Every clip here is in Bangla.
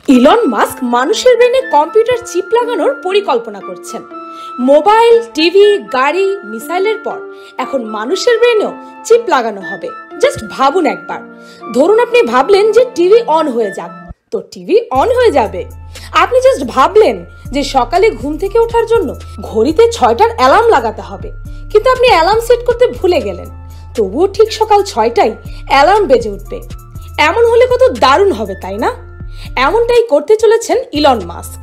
ইলন মাস্ক মানুষের ব্রেনে কম্পিউটার চিপ লাগানোর পরিকল্পনা করছেন। মোবাইল, টিভি, গাড়ি, মিসাইলের পর এখন মানুষের ব্রেনেও চিপ লাগানো হবে। জাস্ট ভাবুন একবার, ধরুন আপনি ভাবলেন যে টিভি অন হয়ে যাক, তো টিভি অন হয়ে যাবে। আপনি জাস্ট ভাবলেন যে সকালে ঘুম থেকে ওঠার জন্য ঘড়িতে 6টার অ্যালার্ম লাগাতে হবে, কিন্তু আপনি অ্যালার্ম সেট করতে ভুলে গেলেন, তবুও ঠিক সকাল 6টায় অ্যালার্ম বেজে উঠবে। এমন হলে কত দারুণ হবে, তাই না? এমনটাই করতে চলেছেন ইলন মাস্ক।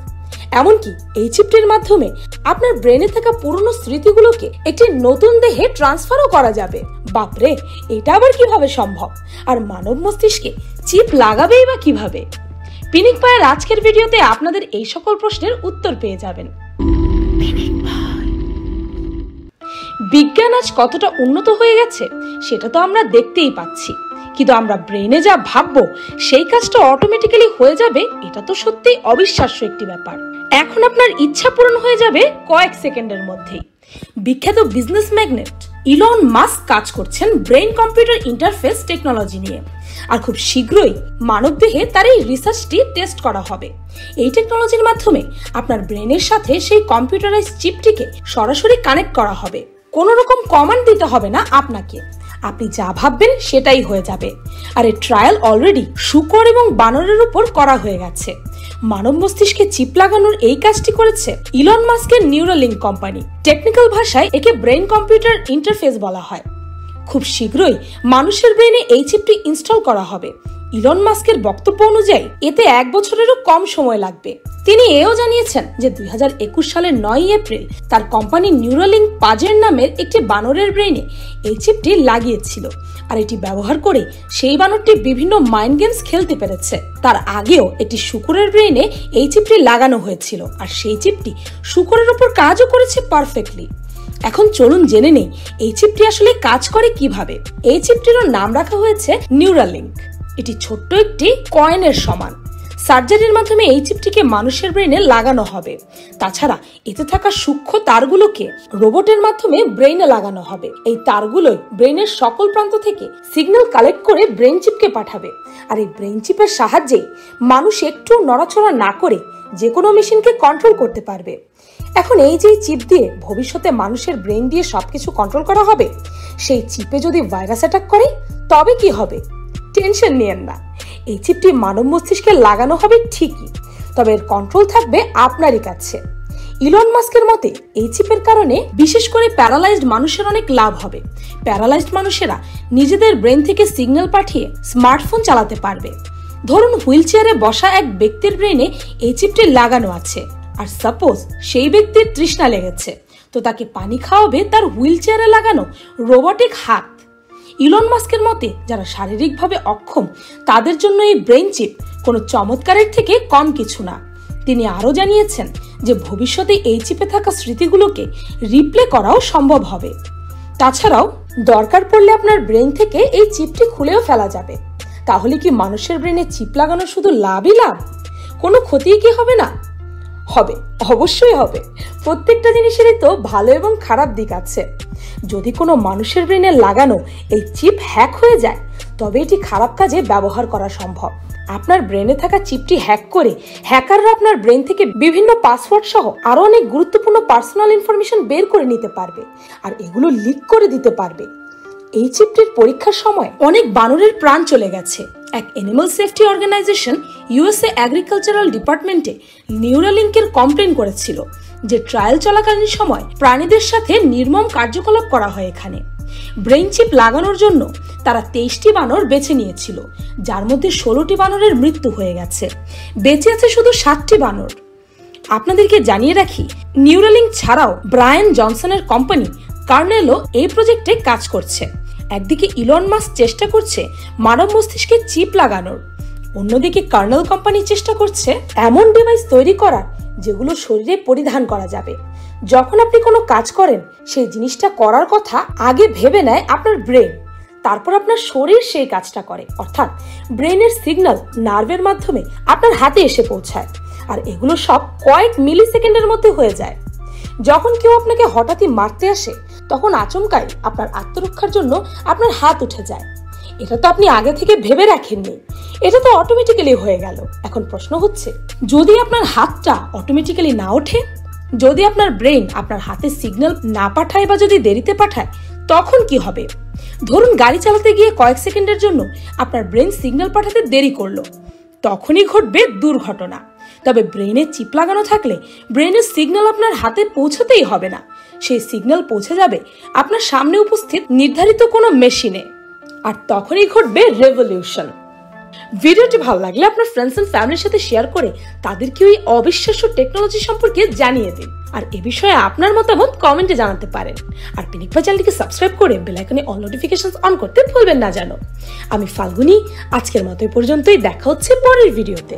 এমনকি এই চিপটির মাধ্যমে আপনার ব্রেনে থাকা পুরনো স্মৃতিগুলোকে একটি নতুন দেহে ট্রান্সফারও করা যাবে। বাপরে, এটা আবার কিভাবে সম্ভব? আর মানব মস্তিষ্কে চিপ লাগাবেই বা কিভাবে? পিনিক ভাইয়ের আজকের ভিডিওতে আপনাদের এই সকল প্রশ্নের উত্তর পেয়ে যাবেন। বিজ্ঞান আজ কতটা উন্নত হয়ে গেছে সেটা তো আমরা দেখতেই পাচ্ছি, কিন্তু আমরা ব্রেনে যা ভাববো সেই কাজটা অটোমেটিক্যালি হয়ে যাবে, এটা তো সত্যিই অবিশ্বাস্য একটি ব্যাপার। এখন আপনার ইচ্ছা পূরণ হয়ে যাবে কয়েক সেকেন্ডের মধ্যেই। বিখ্যাত বিজনেস ম্যাগনেট ইলন মাস্ক কাজ করছেন ব্রেন কম্পিউটার ইন্টারফেস টেকনোলজি নিয়ে, আর খুব শীঘ্রই মানবদেহে তার এই রিসার্চটি টেস্ট করা হবে। এই টেকনোলজির মাধ্যমে আপনার ব্রেনের সাথে সেই কম্পিউটারাইজ চিপটিকে সরাসরি কানেক্ট করা হবে। কোনো রকম কমান্ড দিতে হবে না আপনাকে, আপনি যা ভাববেন সেটাই হয়ে যাবে। আর এই ট্রায়াল অলরেডি শূকর এবং বানরের উপর করা হয়ে গেছে। মানব মস্তিষ্কে চিপ লাগানোর এই কাজটি করেছে ইলন মাস্কের নিউরালিঙ্ক কোম্পানি। টেকনিক্যাল ভাষায় একে ব্রেন কম্পিউটার ইন্টারফেস বলা হয়। খুব শীঘ্রই মানুষের ব্রেনে এই চিপটি ইনস্টল করা হবে। ইলন মাস্কের বক্তব্য অনুযায়ী এতে 1 বছরেরও কম সময় লাগবে। তিনি এও জানিয়েছেন যে 2021 সালের 9 এপ্রিল তার কোম্পানি নিউরালিঙ্ক পাজের নামের একটি বানরের ব্রেনে এই চিপটি লাগিয়েছিল, আর এটি ব্যবহার করে সেই বানরটি বিভিন্ন মাইন্ড গেমস খেলতে পেরেছে। তার আগেও একটি শূকরের ব্রেনে এই চিপটি লাগানো হয়েছিল, আর সেই চিপটি শূকরের উপর কাজও করেছে পারফেক্টলি। এখন চলুন জেনে নেই এই চিপটি আসলে কাজ করে কিভাবে। এই চিপটিরও নাম রাখা হয়েছে নিউরালিঙ্ক। এটি ছোট্ট একটি কয়েনের সমান। সার্জারির মাধ্যমে এই চিপটিকে মানুষের ব্রেনে লাগানো হবে। তাছাড়া এতে থাকা সূক্ষ্ম তারগুলোকে রোবটের মাধ্যমে ব্রেনে লাগানো হবে। এই তারগুলোই ব্রেনের সকল প্রান্ত থেকে সিগন্যাল কালেক্ট করে ব্রেন চিপকে পাঠাবে, আর এই ব্রেন চিপের সাহায্যে মানুষ একটু নড়াচড়া না করে যে কোনো মেশিনকে কন্ট্রোল করতে পারবে। এখন এই যে চিপ দিয়ে ভবিষ্যতে মানুষের ব্রেন দিয়ে সবকিছু কন্ট্রোল করা হবে, সেই চিপে যদি ভাইরাস অ্যাটাক করে তবে কি হবে? টেনশন নিয়েন না, এই চিপটি মানব মস্তিষ্কে লাগানো হবে ঠিকই, তবে এর কন্ট্রোল থাকবে আপনারই কাছে। ইলন মাস্কের মতে এই চিপের কারণে বিশেষ করে প্যারালাইজড মানুষের অনেক লাভ হবে। প্যারালাইজড মানুষেরা নিজেদের ব্রেন থেকে সিগন্যাল পাঠিয়ে স্মার্টফোন চালাতে পারবে। ধরুন হুইল চেয়ারে বসা এক ব্যক্তির ব্রেনে এই চিপটি লাগানো আছে, আর সাপোজ সেই ব্যক্তির তৃষ্ণা লেগেছে, তো তাকে পানি খাওয়াবে তার হুইল চেয়ারে লাগানো রোবটিক হাত। ইলন মাস্কের মতে যারা শারীরিকভাবে অক্ষম তাদের জন্য এই ব্রেন চিপ কোনো চমৎকারের থেকে কম কিছু না। তিনি আরো জানিয়েছেন যে ভবিষ্যতে এই চিপে থাকা স্মৃতিগুলোকে রিপ্লে করাও সম্ভব হবে। তাছাড়াও দরকার পড়লে আপনার ব্রেন থেকে এই চিপটি খুলেও ফেলা যাবে। তাহলে কি মানুষের ব্রেনে চিপ লাগানো শুধু লাভই লাভ? কোনো ক্ষতি কি হবে না? হবে, অবশ্যই হবে। প্রত্যেকটা জিনিসেরই তো ভালো এবং খারাপ দিক আছে। যদি কোনো মানুষের ব্রেনে লাগানো এই চিপ হ্যাক হয়ে যায়, তবে এটি খারাপ কাজে ব্যবহার করা সম্ভব। আপনার ব্রেনে থাকা চিপটি হ্যাক করে হ্যাকাররা আপনার ব্রেন থেকে বিভিন্ন পাসওয়ার্ড সহ আরো অনেক গুরুত্বপূর্ণ পার্সোনাল ইনফরমেশন বের করে নিতে পারবে, আর এগুলো লিক করে দিতে পারবে। এই চিপটির পরীক্ষার সময় অনেক বানরের প্রাণ চলে গেছে। এক animal safety organization USA agricultural ডিপার্টমেন্টে নিউরালিঙ্কের কমপ্লেন করেছিল যে ট্রায়াল চলাকালীন সময় প্রাণীদের সাথে নির্মম কার্যকলাপ করা হয়। এখানে ব্রেন চিপ লাগানোর জন্য তারা 23টি বানর বেছে নিয়েছিল, যার মধ্যে 16টি বানরের মৃত্যু হয়ে গেছে। বেঁচে আছে শুধু 7টি বানর। আপনাদেরকে জানিয়ে রাখি, নিউরালিঙ্ক ছাড়াও ব্রায়ান জনসনের কোম্পানি কার্নেলো এই প্রজেক্টে কাজ করছে। একদিকে ইলন মাস্ক চেষ্টা করছে মানব মস্তিষ্কে চিপ লাগানোর, অন্যদিকে কার্নেল কোম্পানি চেষ্টা করছে এমন ডিভাইস তৈরি করার যেগুলো শরীরে পরিধান করা যাবে। যখন আপনি কোনো কাজ করেন, সেই জিনিসটা করার কথা আগে ভেবে নেয় আপনার ব্রেন, তারপর আপনার শরীর সেই কাজটা করে। অর্থাৎ ব্রেনের সিগন্যাল নার্ভের মাধ্যমে আপনার হাতে এসে পৌঁছায়, আর এগুলো সব কয়েক মিলি সেকেন্ডের মধ্যে হয়ে যায়। যখন কেউ আপনাকে হঠাৎই মারতে আসে, তখন আচমকাই আপনার আত্মরক্ষার জন্য আপনার হাত উঠে যায়। এটা তো আপনি আগে থেকে ভেবে রাখেননি, এটা তো অটোমেটিক্যালি হয়ে গেল। এখন প্রশ্ন হচ্ছে, যদি আপনার হাতটা অটোমেটিক্যালি না ওঠে, যদি আপনার ব্রেন আপনার হাতে সিগন্যাল না পাঠায় বা যদি দেরিতে পাঠায়, তখন কি হবে? ধরুন গাড়ি চালাতে গিয়ে কয়েক সেকেন্ডের জন্য আপনার ব্রেন সিগন্যাল পাঠাতে দেরি করলো, তখনই ঘটবে দুর্ঘটনা। তবে ব্রেনে চিপ লাগানো থাকলে ব্রেনের সিগন্যাল আপনার হাতে পৌঁছতেই হবে না, সেই সিগন্যাল পৌঁছে যাবে আপনার সামনে উপস্থিত নির্ধারিত কোনো মেশিনে, আর তখনই ঘটবে রেভলিউশন। ভিডিওটি ভালো লাগলে আপনার ফ্রেন্ডস এন্ড ফ্যামিলির সাথে শেয়ার করে তাদেরকে ওই অবিশ্বাস্য টেকনোলজি সম্পর্কে জানিয়ে দিন। আর এ বিষয়ে আপনার মতামত কমেন্টে জানাতে পারেন। আর পিনিক ভাই চ্যানেলটিকে সাবস্ক্রাইব করে বেল আইকনে অল নোটিফিকেশনস অন করতে ভুলবেন না যেন। আমি ফাল্গুনি, আজকের মতো এই পর্যন্তই, দেখা হচ্ছে পরের ভিডিওতে।